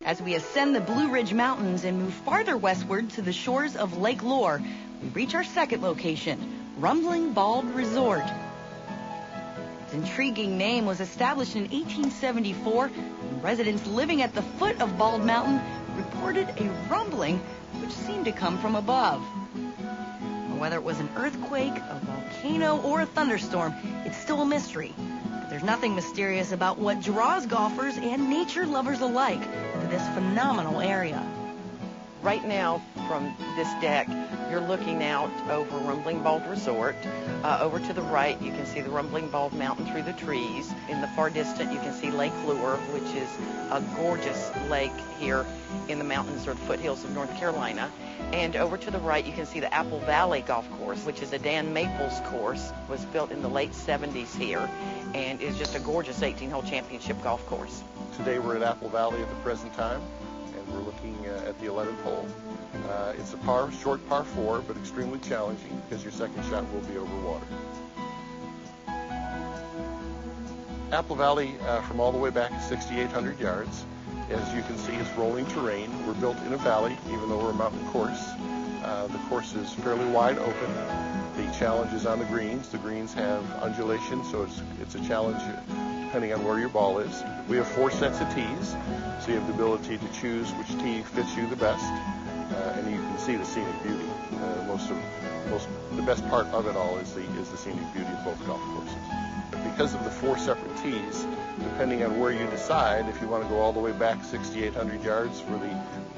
As we ascend the Blue Ridge Mountains and move farther westward to the shores of Lake Lure, we reach our second location, Rumbling Bald Resort. Its intriguing name was established in 1874 when residents living at the foot of Bald Mountain reported a rumbling which seemed to come from above. Whether it was an earthquake, a volcano, or a thunderstorm, it's still a mystery. But there's nothing mysterious about what draws golfers and nature lovers alike to this phenomenal area. Right now, from this deck, you're looking out over Rumbling Bald Resort. Over to the right, you can see the Rumbling Bald Mountain through the trees. In the far distant, you can see Lake Lure, which is a gorgeous lake here in the mountains or the foothills of North Carolina. And over to the right, you can see the Apple Valley Golf Course, which is a Dan Maples course, was built in the late 70s here, and is just a gorgeous 18-hole championship golf course. Today we're at Apple Valley at the present time, and we're looking at the 11th hole. It's a short par 4, but extremely challenging because your second shot will be over water. Apple Valley, from all the way back, is 6,800 yards. As you can see, it's rolling terrain. We're built in a valley, even though we're a mountain course. The course is fairly wide open. The challenge is on the greens. The greens have undulation, so it's a challenge depending on where your ball is. We have 4 sets of tees, so you have the ability to choose which tee fits you the best, and you can see the scenic beauty. The best part of it all is the scenic beauty of both golf courses. Because of the 4 separate tees, depending on where you decide, if you want to go all the way back 6,800 yards for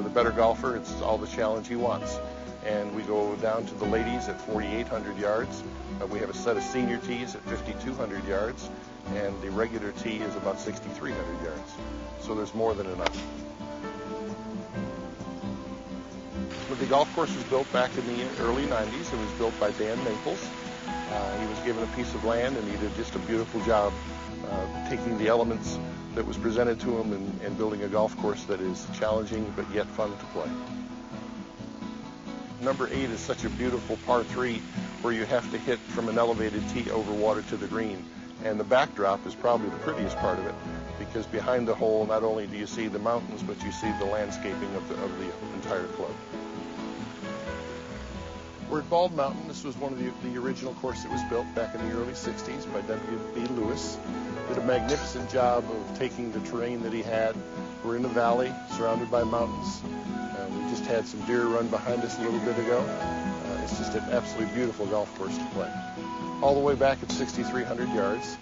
the better golfer, it's all the challenge he wants. And we go down to the ladies at 4,800 yards. We have a set of senior tees at 5,200 yards, and the regular tee is about 6,300 yards. So there's more than enough. The golf course was built back in the early 90s. It was built by Dan Maples. He was given a piece of land, and he did just a beautiful job taking the elements that was presented to him and building a golf course that is challenging but yet fun to play. Number 8 is such a beautiful par 3 where you have to hit from an elevated tee over water to the green. And the backdrop is probably the prettiest part of it, because behind the hole, not only do you see the mountains, but you see the landscaping of the entire club. We're at Bald Mountain. This was one of the original course that was built back in the early 60s by W.B. Lewis. Did a magnificent job of taking the terrain that he had. We're in a valley surrounded by mountains. We just had some deer run behind us a little bit ago. It's just an absolutely beautiful golf course to play. All the way back at 6,300 yards.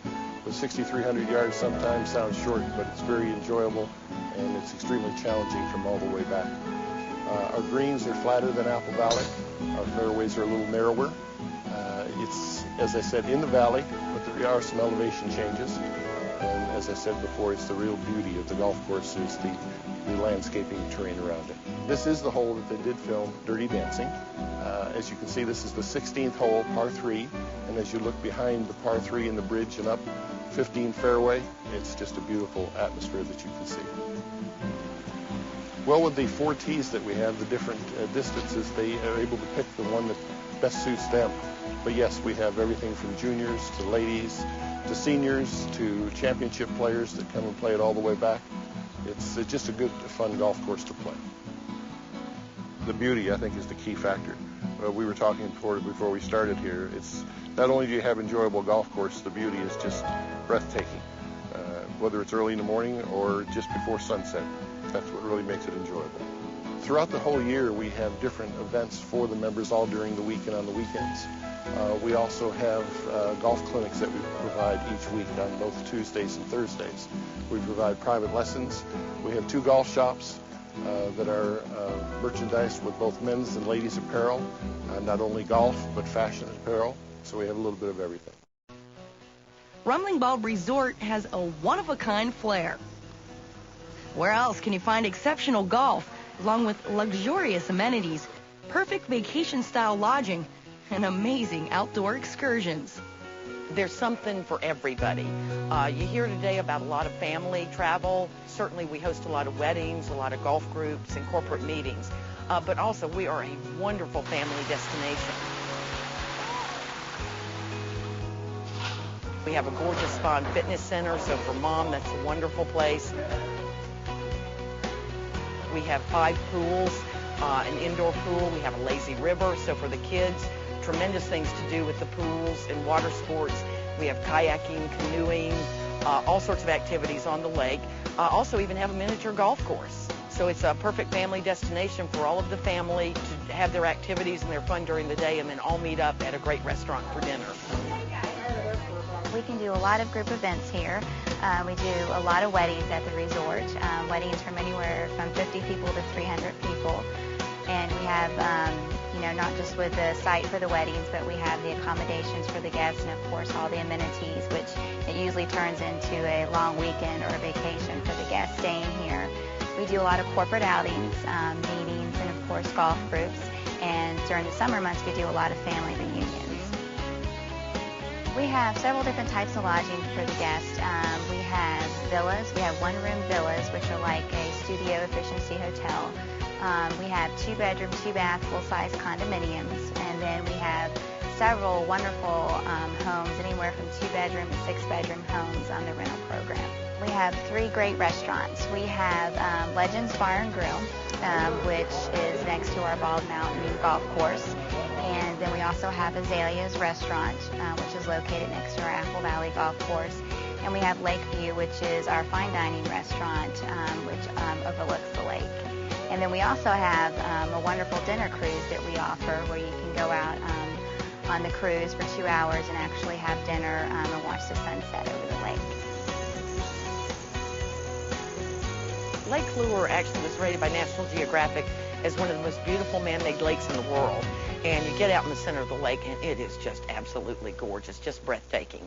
The 6,300 yards sometimes sounds short, but it's very enjoyable, and it's extremely challenging from all the way back. Our greens are flatter than Apple Valley. Our fairways are a little narrower. It's, as I said, in the valley, but there are some elevation changes. And as I said before, it's the real beauty of the golf course is the landscaping terrain around it. This is the hole that they did film Dirty Dancing. As you can see, this is the 16th hole, par 3. And as you look behind the par 3 and the bridge and up 15 fairway, it's just a beautiful atmosphere that you can see. Well, with the 4 tees that we have, the different distances, they are able to pick the one that best suits them. But yes, we have everything from juniors to ladies to seniors to championship players that come and play it all the way back. It's just a good, fun golf course to play. The beauty, I think, is the key factor. We were talking before we started here. It's not only do you have enjoyable golf course, the beauty is just breathtaking. Whether it's early in the morning or just before sunset, that's what really makes it enjoyable. Throughout the whole year, we have different events for the members all during the week and on the weekends. We also have golf clinics that we provide each week on both Tuesdays and Thursdays. We provide private lessons. We have 2 golf shops that are merchandised with both men's and ladies' apparel, not only golf, but fashion apparel. So we have a little bit of everything. Rumbling Bald Resort has a one-of-a-kind flair. Where else can you find exceptional golf, along with luxurious amenities, perfect vacation-style lodging, and amazing outdoor excursions? There's something for everybody. You hear today about a lot of family travel. Certainly we host a lot of weddings, a lot of golf groups, and corporate meetings. But also we are a wonderful family destination. We have a gorgeous spa and fitness center, so for mom, that's a wonderful place. We have 5 pools, an indoor pool. We have a lazy river, so for the kids, tremendous things to do with the pools and water sports. We have kayaking, canoeing, all sorts of activities on the lake. Also even have a miniature golf course. So it's a perfect family destination for all of the family to have their activities and their fun during the day and then all meet up at a great restaurant for dinner. We can do a lot of group events here. We do a lot of weddings at the resort, weddings from anywhere from 50 people to 300 people. And we have, not just with the site for the weddings, but we have the accommodations for the guests and, of course, all the amenities, which it usually turns into a long weekend or a vacation for the guests staying here. We do a lot of corporate outings, meetings, and, of course, golf groups. And during the summer months, we do a lot of family reunions. We have several different types of lodging for the guests. We have villas. We have one-room villas, which are like a studio efficiency hotel. We have 2-bedroom, 2-bath, full-size condominiums, and then we have several wonderful homes, anywhere from 2-bedroom to 6-bedroom homes on the rental program. We have 3 great restaurants. We have Legends Bar and Grill, which is next to our Bald Mountain Golf Course. And then we also have Azalea's Restaurant, which is located next to our Apple Valley Golf Course. And we have Lakeview, which is our fine dining restaurant, which overlooks the lake. And then we also have a wonderful dinner cruise that we offer where you can go out on the cruise for 2 hours and actually have dinner and watch the sunset over the lake. Lake Lure actually was rated by National Geographic as one of the most beautiful man-made lakes in the world. And you get out in the center of the lake and it is just absolutely gorgeous, just breathtaking.